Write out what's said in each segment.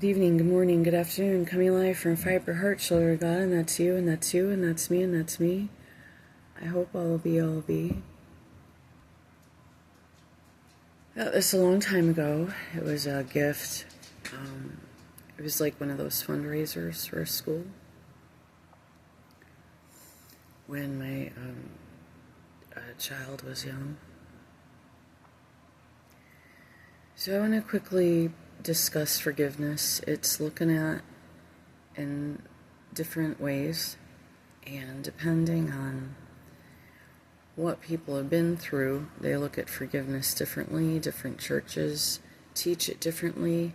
Good evening, good morning, good afternoon. Coming live from Fiber Heart, Shoulder of God, and that's you, and that's you, and that's me, and that's me. I hope all will be, all will be. This a long time ago. It was a gift. It was like one of those fundraisers for a school. When my child was young. So I want to quickly discuss forgiveness. It's looking at in different ways, and depending on what people have been through, they look at forgiveness differently. Different churches teach it differently.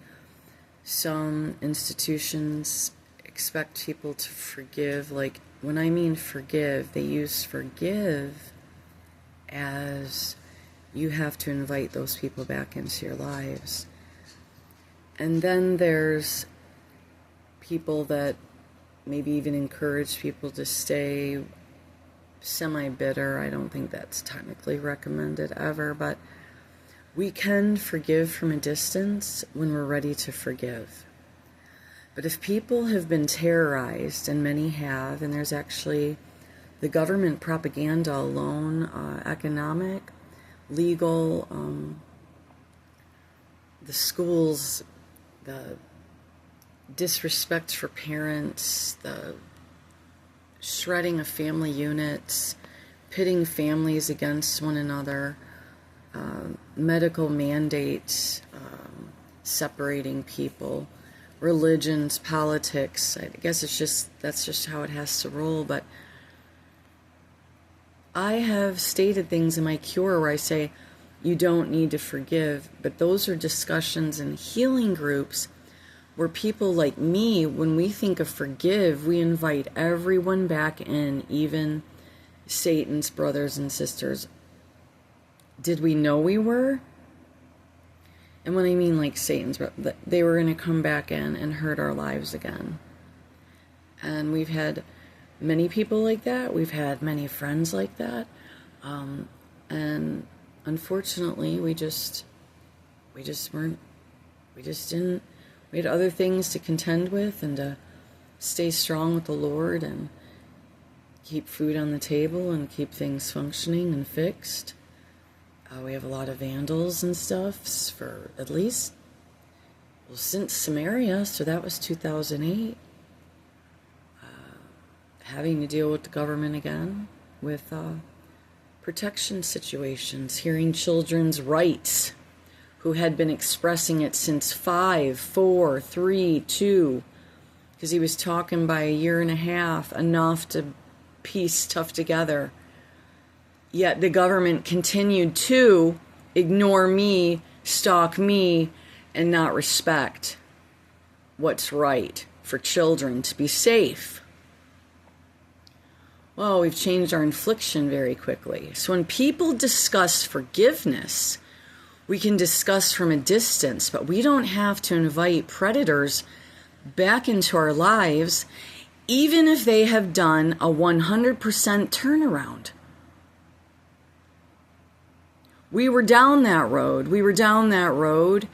Some institutions expect people to forgive. Like, when I mean forgive, they use forgive as you have to invite those people back into your lives. And then there's people that maybe even encourage people to stay semi-bitter. I don't think that's technically recommended ever, but we can forgive from a distance when we're ready to forgive. But if people have been terrorized, and many have, and there's actually the government propaganda alone, economic, legal, the schools, the disrespect for parents, the shredding of family units, pitting families against one another, medical mandates, separating people, religions, politics. I guess that's just how it has to roll. But I have stated things in my cure where I say, you don't need to forgive, but those are discussions in healing groups where people like me, when we think of forgive, we invite everyone back in, even Satan's brothers and sisters. Did we know we were? And when I mean like Satan's, they were going to come back in and hurt our lives again. And we've had many people like that. We've had many friends like that. And unfortunately, we had other things to contend with and to stay strong with the Lord and keep food on the table and keep things functioning and fixed. We have a lot of vandals and stuff for at least, since Samaria, so that was 2008. Having to deal with the government again, with protection situations, hearing children's rights, who had been expressing it since 5, 4, 3, 2, because he was talking by a year and a half, enough to piece stuff together. Yet the government continued to ignore me, stalk me, and not respect what's right for children to be safe. Well, we've changed our infliction very quickly. So when people discuss forgiveness, we can discuss from a distance, but we don't have to invite predators back into our lives, even if they have done a 100% turnaround. We were down that road.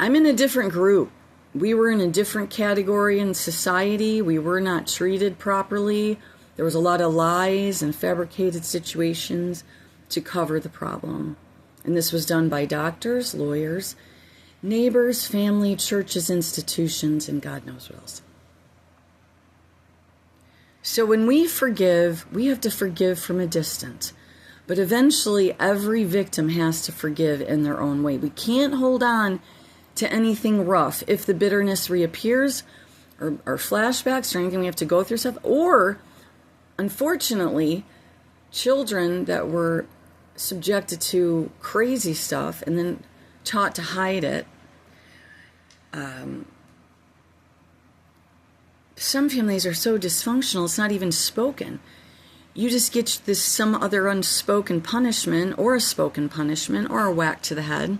I'm in a different group. We were in a different category in society. We were not treated properly. There was a lot of lies and fabricated situations to cover the problem. And this was done by doctors, lawyers, neighbors, family, churches, institutions, and God knows what else. So when we forgive, we have to forgive from a distance. But eventually, every victim has to forgive in their own way. We can't hold on to anything rough. If the bitterness reappears, or flashbacks, or anything we have to go through stuff, or, unfortunately, children that were subjected to crazy stuff and then taught to hide it. Some families are so dysfunctional, it's not even spoken. You just get this some other unspoken punishment, or a spoken punishment, or a whack to the head.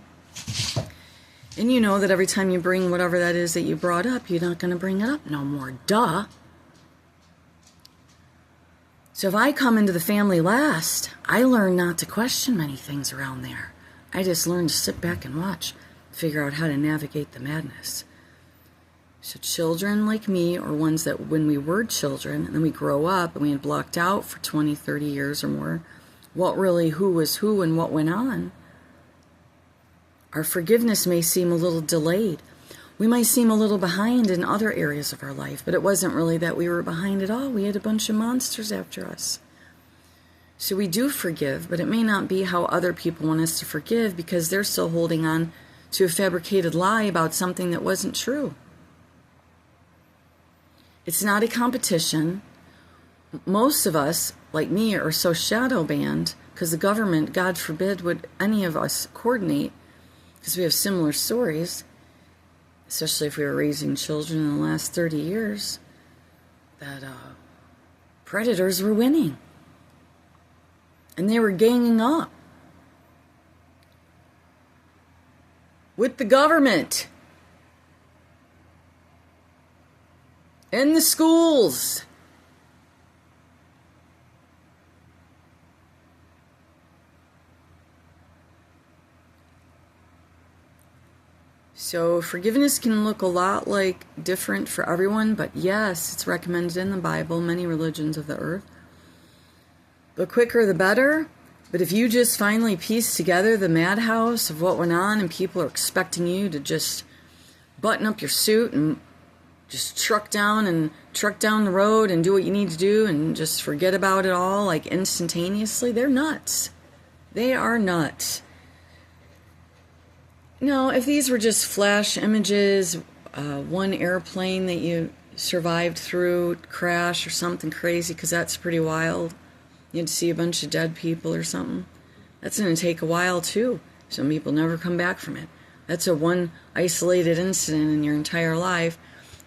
And you know that every time you bring whatever that is that you brought up, you're not going to bring it up no more. Duh. So if I come into the family last, I learn not to question many things around there. I just learn to sit back and watch, figure out how to navigate the madness. So children like me, or ones that when we were children, and then we grow up and we had blocked out for 20, 30 years or more, who was who and what went on, our forgiveness may seem a little delayed. We might seem a little behind in other areas of our life, but it wasn't really that we were behind at all. We had a bunch of monsters after us. So we do forgive, but it may not be how other people want us to forgive because they're still holding on to a fabricated lie about something that wasn't true. It's not a competition. Most of us, like me, are so shadow banned because the government, God forbid, would any of us coordinate because we have similar stories, especially if we were raising children in the last 30 years, that predators were winning. And they were ganging up with the government and the schools. So forgiveness can look a lot like different for everyone, but yes, it's recommended in the Bible, many religions of the earth. The quicker the better. But if you just finally piece together the madhouse of what went on and people are expecting you to just button up your suit and just truck down the road and do what you need to do and just forget about it all like instantaneously, they're nuts. They are nuts. No, if these were just flash images, one airplane that you survived through crash or something crazy, because that's pretty wild. You'd see a bunch of dead people or something. That's going to take a while too. Some people never come back from it. That's a one isolated incident in your entire life.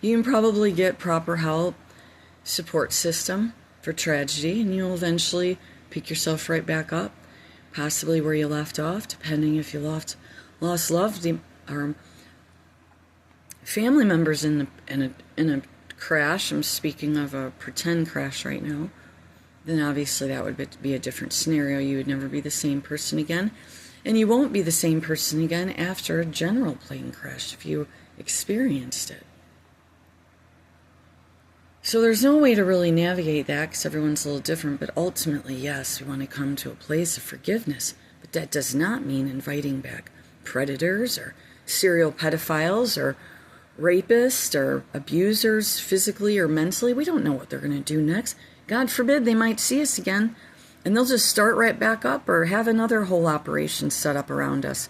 You can probably get proper help, support system for tragedy, and you'll eventually pick yourself right back up, possibly where you left off, depending if you lost loved or family members in a crash. I'm speaking of a pretend crash right now. Then obviously that would be a different scenario. You would never be the same person again. And you won't be the same person again after a general plane crash if you experienced it. So there's no way to really navigate that because everyone's a little different. But ultimately, yes, we want to come to a place of forgiveness. But that does not mean inviting back predators or serial pedophiles or rapists or abusers physically or mentally. We don't know what they're going to do next. God forbid they might see us again and they'll just start right back up or have another whole operation set up around us.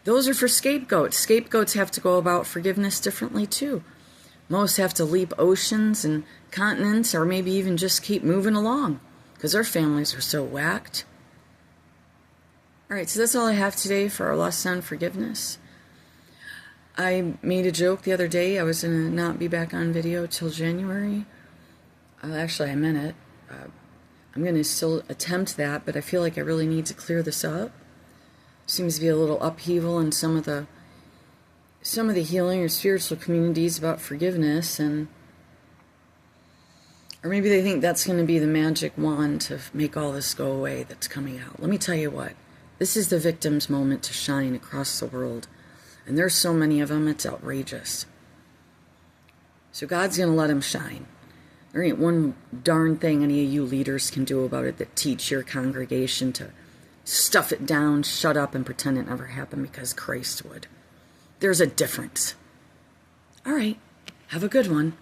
Those are for scapegoats. Scapegoats have to go about forgiveness differently too. Most have to leap oceans and continents or maybe even just keep moving along because their families are so whacked. All right, so that's all I have today for our lesson on forgiveness. I made a joke the other day. I was going to not be back on video till January. Actually, I meant it. I'm going to still attempt that, but I feel like I really need to clear this up. Seems to be a little upheaval in some of the healing or spiritual communities about forgiveness, or maybe they think that's going to be the magic wand to make all this go away that's coming out. Let me tell you what. This is the victim's moment to shine across the world. And there's so many of them, it's outrageous. So God's going to let them shine. There ain't one darn thing any of you leaders can do about it that teach your congregation to stuff it down, shut up, and pretend it never happened because Christ would. There's a difference. All right. Have a good one.